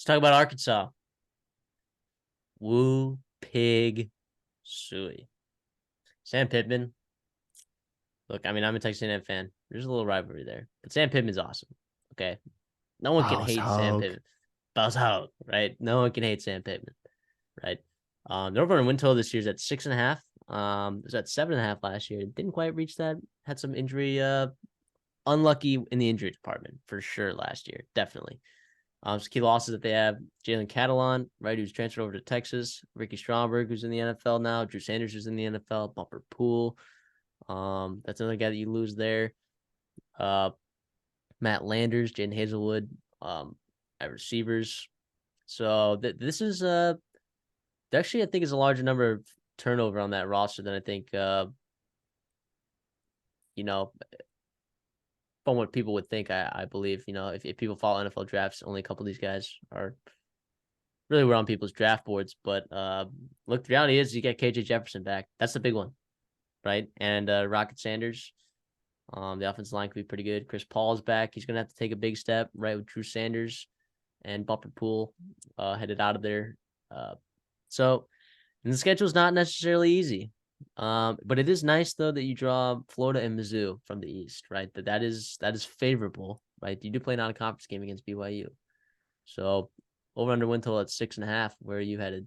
talk about Arkansas. Woo pig suey. Sam Pittman. Look, I mean, I'm a Texas A&M fan. There's a little rivalry there, but Sam Pittman's awesome. Okay, no one can Boss hate Sam hog. Pittman. Boss hog, right? No one can hate Sam Pittman, right? The over-under win total this year is at 6.5. It was at 7.5 last year. Didn't quite reach that. Had some injury. Unlucky in the injury department for sure last year. Definitely. Some key losses that they have: Jalen Catalon, right, who's transferred over to Texas; Ricky Stromberg, who's in the NFL now; Drew Sanders, who's in the NFL; Bumper Pool. That's another guy that you lose there. Matt Landers, Jaden Hazelwood, at receivers. So this is actually I think is a larger number of turnover on that roster than I think you know from what people would think. I believe if people follow NFL drafts, only a couple of these guys are really were on people's draft boards. But look, the reality is you get KJ Jefferson back. That's the big one, right? And Rocket Sanders. The offensive line could be pretty good. Chris Paul's back. He's gonna have to take a big step, right, with Drew Sanders and Bumper Pool headed out of there. So and the schedule's not necessarily easy. But it is nice though that you draw Florida and Mizzou from the East, right? That is favorable, right? You do play an out-of-conference game against BYU. So over under win total at 6.5. Where are you headed?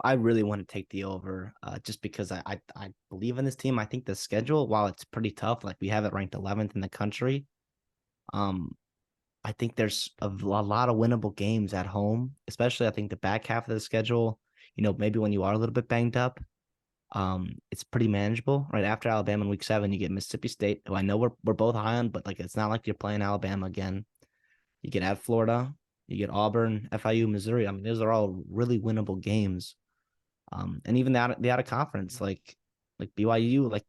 I really want to take the over just because I believe in this team. I think the schedule, while it's pretty tough, like we have it ranked 11th in the country, I think there's a lot of winnable games at home, especially I think the back half of the schedule, maybe when you are a little bit banged up, it's pretty manageable. Right after Alabama in week 7, you get Mississippi State, who I know we're both high on, but like it's not like you're playing Alabama again. You get at Florida, you get Auburn, FIU, Missouri. I mean, those are all really winnable games. And even the out of conference, like BYU, like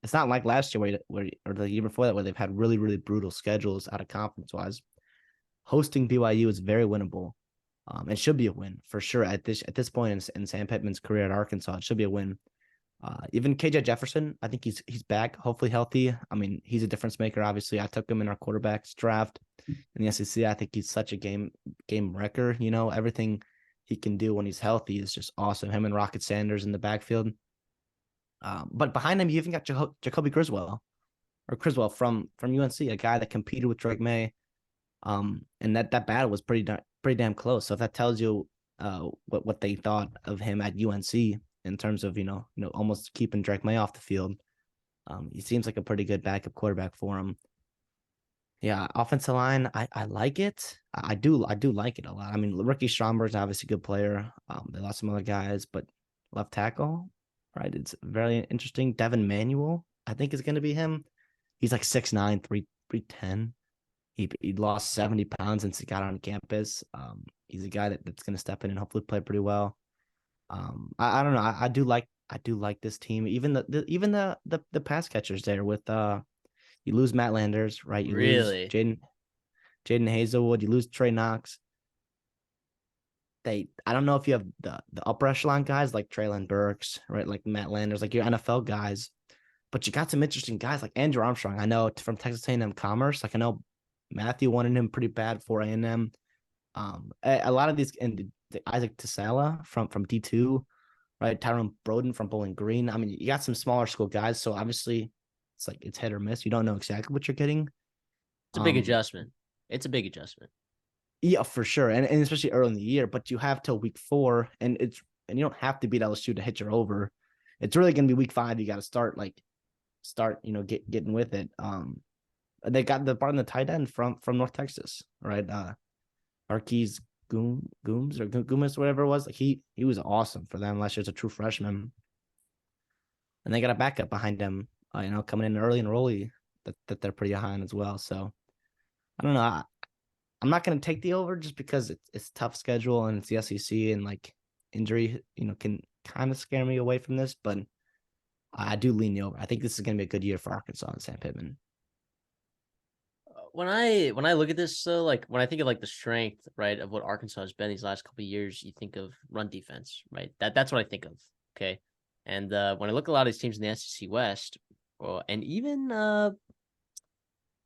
it's not like last year where or the year before that where they've had really really brutal schedules out of conference wise. Hosting BYU is very winnable, and should be a win for sure at this point in Sam Pittman's career at Arkansas. It should be a win. Even KJ Jefferson, I think he's back, hopefully healthy. I mean, he's a difference maker. Obviously, I took him in our quarterbacks draft in the SEC. I think he's such a game wrecker. Everything he can do when he's healthy is just awesome. Him and Rocket Sanders in the backfield. But behind him, you even got Jacoby Criswell from UNC, a guy that competed with Drake May. And that battle was pretty damn close. So if that tells you what they thought of him at UNC in terms of almost keeping Drake May off the field, he seems like a pretty good backup quarterback for him. Yeah, offensive line, I like it. I do like it a lot. I mean, Ricky Stromberg's obviously a good player. They lost some other guys, but left tackle, right? It's very interesting. Devin Manuel, I think, is going to be him. He's like 6'9", 310. He lost 70 pounds since he got on campus. He's a guy that's going to step in and hopefully play pretty well. I don't know. I do like this team. Even the pass catchers there with you lose Matt Landers, right? You lose Really? Jaden Hazelwood. You lose Trey Knox. I don't know if you have the upper echelon guys like Traylon Burks, right? Like Matt Landers, like your NFL guys, but you got some interesting guys like Andrew Armstrong. I know from Texas A&M Commerce. Like I know Matthew wanted him pretty bad for A&M. A lot of these, and Isaac Tasala from D2, right? Tyrone Broden from Bowling Green. I mean, you got some smaller school guys, so obviously it's hit or miss. You don't know exactly what you're getting. It's a big adjustment. It's a big adjustment. Yeah, for sure, and especially early in the year. But you have till week 4, and you don't have to beat LSU to hit your over. It's really gonna be week 5. You got to start getting with it. They got the tight end from North Texas, right? Marquise Gooms or Goomis, whatever it was. Like he was awesome for them last year as a true freshman, and they got a backup behind him. Coming in early and Rolly that they're pretty high on as well. So I don't know. I'm not going to take the over just because it's a tough schedule and it's the SEC and like injury, can kind of scare me away from this, but I do lean the over. I think this is going to be a good year for Arkansas and Sam Pittman. When I look at this, so like when I think of like the strength, right, of what Arkansas has been these last couple of years, you think of run defense, right? That's what I think of. Okay. And when I look at a lot of these teams in the SEC West, and even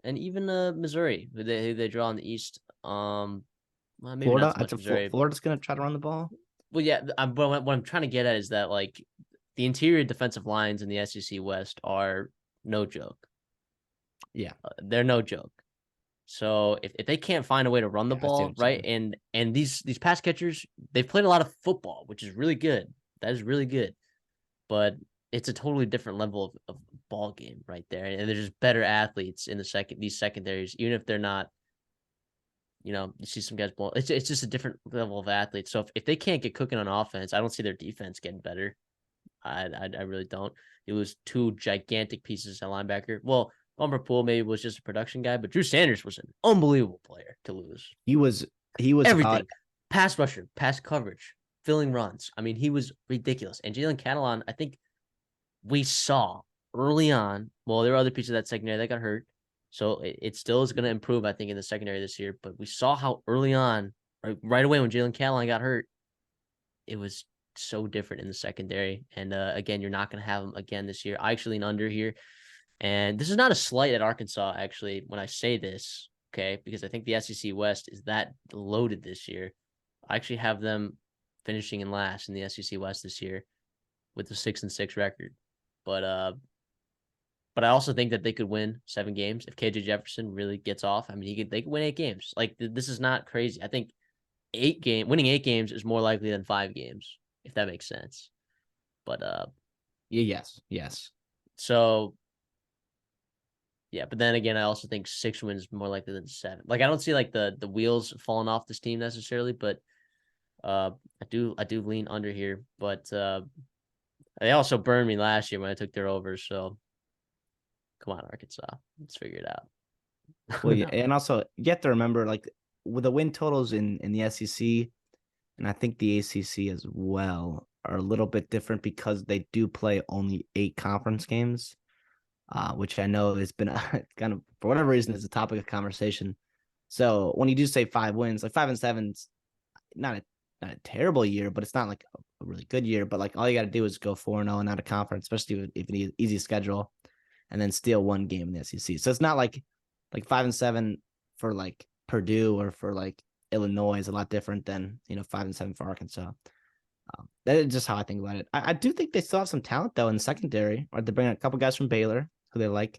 and even Missouri, who they draw in the East. Maybe not Florida, so I'd much say Missouri. Florida's gonna try to run the ball. Well, yeah, but what I'm trying to get at is that like the interior defensive lines in the SEC West are no joke. Yeah, They're no joke. So if they can't find a way to run the yeah, I see ball, what you're right, saying. and these pass catchers, they've played a lot of football, which is really good. That is really good. But it's a totally different level of ball game right there. And there's just better athletes in these secondaries, even if they're not, you see some guys ball. It's just a different level of athletes. So if they can't get cooking on offense, I don't see their defense getting better. I really don't. You lose two gigantic pieces at linebacker. Well, Bumper Pool maybe was just a production guy, but Drew Sanders was an unbelievable player to lose. He was Everything, about pass rusher, pass coverage, filling runs. I mean, he was ridiculous. And Jalen Catalon, I think we saw early on. Well, there were other pieces of that secondary that got hurt, so it still is going to improve, I think, in the secondary this year. But we saw how early on, right away when Jalen Catalon got hurt, it was so different in the secondary. And again, you're not going to have him again this year. I actually lean under here. And this is not a slight at Arkansas, actually, when I say this, okay, because I think the SEC West is that loaded this year. I actually have them finishing in last in the SEC West this year with a 6-6 record. But I also think that they could win 7 games if KJ Jefferson really gets off. I mean, they could win 8 games. Like this is not crazy. I think winning 8 games is more likely than 5 games, if that makes sense. But yes. so yeah, but then again, I also think 6 wins is more likely than 7. Like I don't see like the wheels falling off this team necessarily, but I do lean under here. But they also burned me last year when I took their over. So come on, Arkansas, let's figure it out. Well, yeah, and also you have to remember, like with the win totals in the SEC, and I think the ACC as well, are a little bit different because they do play only 8 conference games, which I know has been kind of, for whatever reason, is a topic of conversation. So when you do say 5 wins, like 5-7's not a terrible year, but it's not like a really good year. But like all you got to do is go 4-0 and out of conference, especially if you need an easy schedule, and then steal 1 game in the SEC. So it's not like 5-7 for like Purdue or for like Illinois is a lot different than 5-7 for Arkansas. That is just how I think about it. I do think they still have some talent though in the secondary. Or they bring a couple guys from Baylor who they like.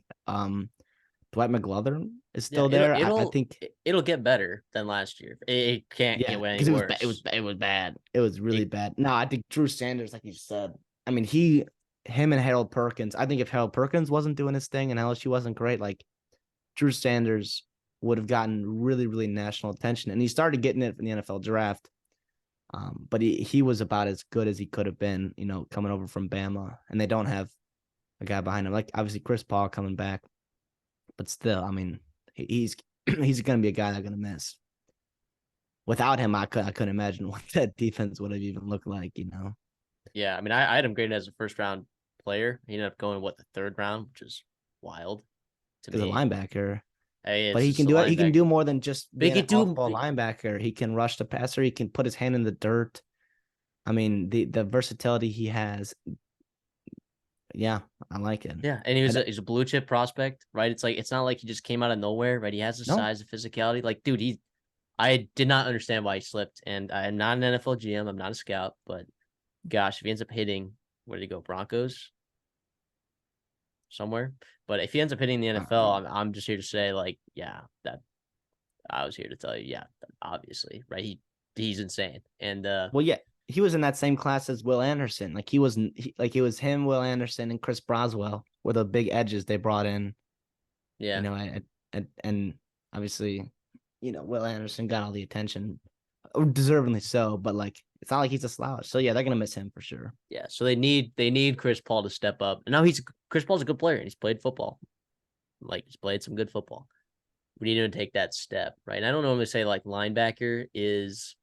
Dwight McGlothern is still there. I think it'll get better than last year. It can't get any because worse. It was bad. It was really bad. No, I think Drew Sanders, like you said. I mean, him and Harold Perkins. I think if Harold Perkins wasn't doing his thing and LSU wasn't great, like Drew Sanders would have gotten really, really national attention, and he started getting it in the NFL draft. But he was about as good as he could have been, coming over from Bama, and they don't have a guy behind him. Like obviously Chris Paul coming back, but still, I mean, he's he's going to be a guy they're going to miss. Without him, I couldn't imagine what that defense would have even looked like, Yeah, I mean, I had him graded as a first round player. He ended up going the 3rd round, which is wild to As a me. linebacker. Hey, But he can do it. He can do more than just being an off-ball linebacker. He can rush the passer. He can put his hand in the dirt. I mean, the versatility he has. Yeah, I like it. Yeah, and he's a blue chip prospect, right? It's not like he just came out of nowhere, right? He has the size, the physicality. Like, dude, I did not understand why he slipped, and I'm not an NFL GM. I'm not a scout, but gosh, if he ends up hitting, where did he go? Broncos somewhere. But if he ends up hitting the NFL, I'm just here to say, like, yeah, that I was here to tell you, yeah, obviously, right? He's insane, and well, yeah, he was in that same class as Will Anderson. Like he was him, Will Anderson, and Chris Broswell were the big edges they brought in. Yeah, and obviously, Will Anderson got all the attention, deservingly so. But like, it's not like he's a slouch. So yeah, they're gonna miss him for sure. Yeah, so they need Chris Paul to step up. And now Chris Paul's a good player and he's played football. Like he's played some good football. We need him to take that step, right? And I don't normally say like linebacker is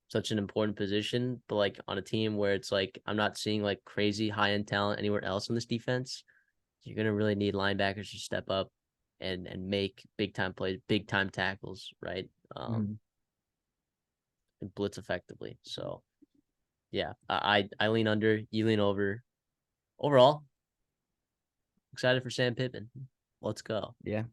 such an important position, but like on a team where it's like I'm not seeing like crazy high end talent anywhere else in this defense, you're gonna really need linebackers to step up and make big time plays, big time tackles, right? And blitz effectively. So yeah, I lean under, you lean over. Overall, excited for Sam Pittman. Let's go. Yeah.